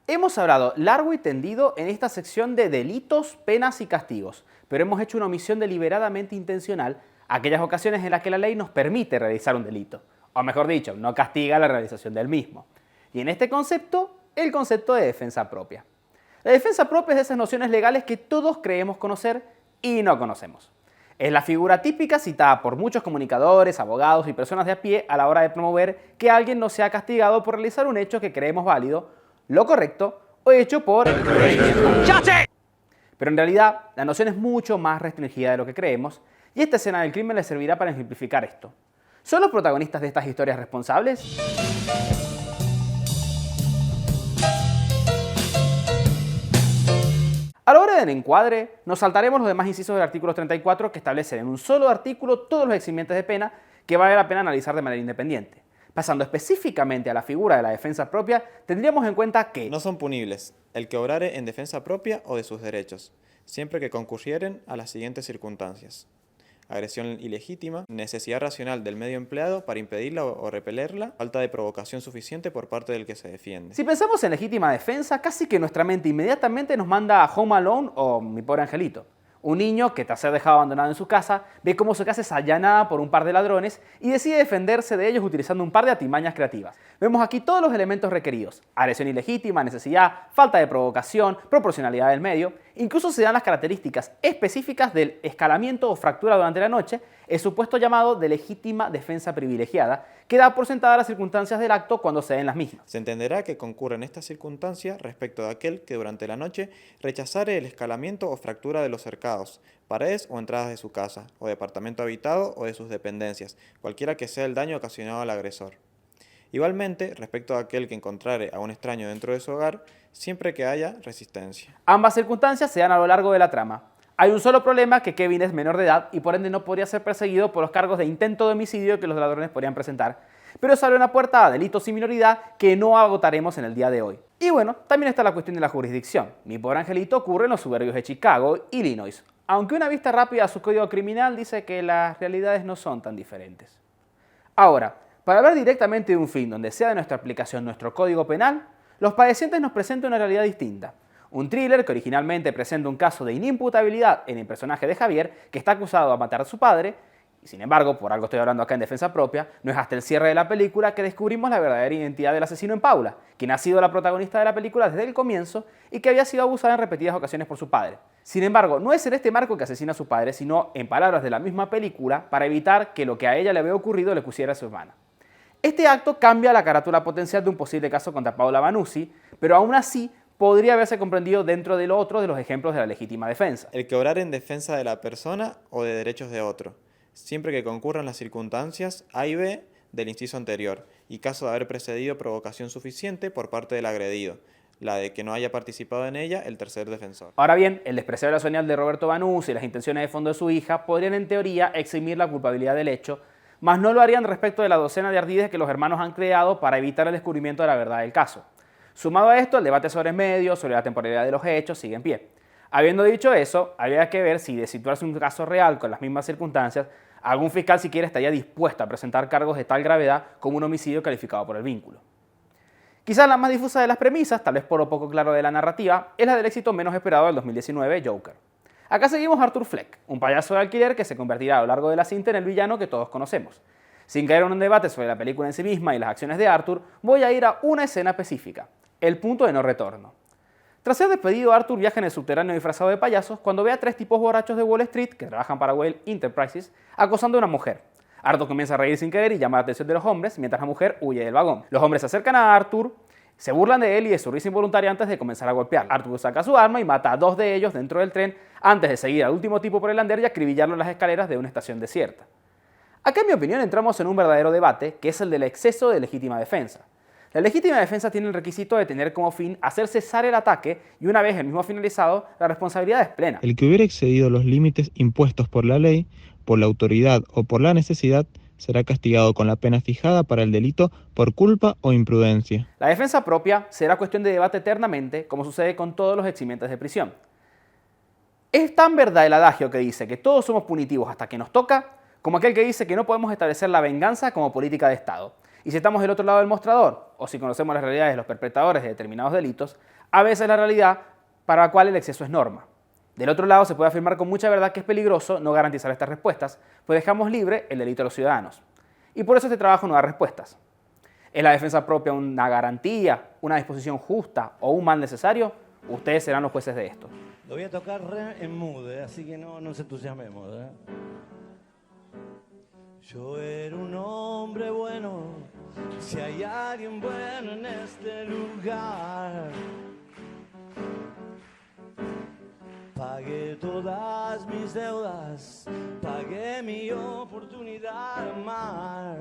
Hemos hablado largo y tendido en esta sección de delitos, penas y castigos, pero hemos hecho una omisión deliberadamente intencional aquellas ocasiones en las que la ley nos permite realizar un delito, o mejor dicho, no castiga la realización del mismo. Y en este concepto, el concepto de defensa propia. La defensa propia es de esas nociones legales que todos creemos conocer y no conocemos. Es la figura típica citada por muchos comunicadores, abogados y personas de a pie a la hora de promover que alguien no sea castigado por realizar un hecho que creemos válido, lo correcto o hecho por ¡Chate! Pero en realidad, la noción es mucho más restringida de lo que creemos y esta escena del crimen les servirá para ejemplificar esto. ¿Son los protagonistas de estas historias responsables? A la hora del encuadre, nos saltaremos los demás incisos del artículo 34 que establecen en un solo artículo todos los eximientes de pena que vale la pena analizar de manera independiente. Pasando específicamente a la figura de la defensa propia, tendríamos en cuenta que no son punibles el que obrare en defensa propia o de sus derechos, siempre que concurrieren a las siguientes circunstancias: agresión ilegítima, necesidad racional del medio empleado para impedirla o repelerla, falta de provocación suficiente por parte del que se defiende. si pensamos en legítima defensa, casi que nuestra mente inmediatamente nos manda a Home Alone o Mi Pobre Angelito. Un niño que tras ser dejado abandonado en su casa, ve cómo su casa es allanada por un par de ladrones y decide defenderse de ellos utilizando un par de artimañas creativas. Vemos aquí todos los elementos requeridos: agresión ilegítima, necesidad, falta de provocación, proporcionalidad del medio. Incluso se dan las características específicas del escalamiento o fractura durante la noche, el supuesto llamado de legítima defensa privilegiada, que da por sentada las circunstancias del acto cuando se den las mismas. Se entenderá que concurren estas circunstancias respecto de aquel que durante la noche rechazare el escalamiento o fractura de los cercados, paredes o entradas de su casa, o departamento habitado o de sus dependencias, cualquiera que sea el daño ocasionado al agresor. Igualmente, respecto a aquel que encontrare a un extraño dentro de su hogar, siempre que haya resistencia. Ambas circunstancias se dan a lo largo de la trama. Hay un solo problema: que Kevin es menor de edad y por ende no podría ser perseguido por los cargos de intento de homicidio que los ladrones podrían presentar, pero se abre una puerta a delitos sin minoridad que no agotaremos en el día de hoy. Y bueno, también está la cuestión de la jurisdicción. Mi Pobre Angelito ocurre en los suburbios de Chicago, Illinois, aunque una vista rápida a su código criminal dice que las realidades no son tan diferentes. Ahora, para hablar directamente de un fin donde sea de nuestra aplicación nuestro código penal, los padecientes nos presentan una realidad distinta. Un thriller que originalmente presenta un caso de inimputabilidad en el personaje de Javier, que está acusado de matar a su padre, y sin embargo, por algo estoy hablando acá en defensa propia, no es hasta el cierre de la película que descubrimos la verdadera identidad del asesino en Paula, quien ha sido la protagonista de la película desde el comienzo y que había sido abusada en repetidas ocasiones por su padre. Sin embargo, no es en este marco que asesina a su padre, sino, en palabras de la misma película, para evitar que lo que a ella le había ocurrido le ocurriera a su hermana. Este acto cambia la carátula potencial de un posible caso contra Paula Vanuzzi, pero aún así podría haberse comprendido dentro de lo otro de los ejemplos de la legítima defensa. El que obrare en defensa de la persona o de derechos de otro, siempre que concurran las circunstancias A y B del inciso anterior, y caso de haber precedido provocación suficiente por parte del agredido, la de que no haya participado en ella el tercer defensor. Ahora bien, el despreciable racional de Roberto Vanuzzi y las intenciones de fondo de su hija podrían en teoría eximir la culpabilidad del hecho, mas no lo harían respecto de la docena de ardides que los hermanos han creado para evitar el descubrimiento de la verdad del caso. Sumado a esto, el debate sobre medios, sobre la temporalidad de los hechos, sigue en pie. Habiendo dicho eso, habría que ver si, de situarse un caso real con las mismas circunstancias, algún fiscal siquiera estaría dispuesto a presentar cargos de tal gravedad como un homicidio calificado por el vínculo. Quizás la más difusa de las premisas, tal vez por lo poco claro de la narrativa, es la del éxito menos esperado del 2019, Joker. Acá seguimos a Arthur Fleck, un payaso de alquiler que se convertirá a lo largo de la cinta en el villano que todos conocemos. Sin caer en un debate sobre la película en sí misma y las acciones de Arthur, voy a ir a una escena específica: el punto de no retorno. Tras ser despedido, Arthur viaja en el subterráneo disfrazado de payasos cuando ve a tres tipos borrachos de Wall Street que trabajan para Whale Enterprises acosando a una mujer. Arthur comienza a reír sin querer y llama la atención de los hombres mientras la mujer huye del vagón. Los hombres se acercan a Arthur, se burlan de él y de su risa involuntaria antes de comenzar a golpearlo. Arthur saca su arma y mata a dos de ellos dentro del tren antes de seguir al último tipo por el andén y acribillarlo en las escaleras de una estación desierta. Acá, en mi opinión, entramos en un verdadero debate, que es el del exceso de legítima defensa. La legítima defensa tiene el requisito de tener como fin hacer cesar el ataque y, una vez el mismo finalizado, la responsabilidad es plena. El que hubiera excedido los límites impuestos por la ley, por la autoridad o por la necesidad, será castigado con la pena fijada para el delito por culpa o imprudencia. La defensa propia será cuestión de debate eternamente, como sucede con todos los eximientes de prisión. Es tan verdad el adagio que dice que todos somos punitivos hasta que nos toca, como aquel que dice que no podemos establecer la venganza como política de Estado. Y si estamos del otro lado del mostrador, o si conocemos las realidades de los perpetradores de determinados delitos, a veces la realidad para la cual el exceso es norma. Del otro lado, se puede afirmar con mucha verdad que es peligroso no garantizar estas respuestas, pues dejamos libre el delito a los ciudadanos. Y por eso este trabajo no da respuestas. ¿Es la defensa propia una garantía, una disposición justa o un mal necesario? Ustedes serán los jueces de esto. Lo voy a tocar en mude, así que no nos entusiasmemos. Yo era un hombre bueno, si hay alguien bueno en este lugar. Pagué todas mis deudas, pagué mi oportunidad de amar.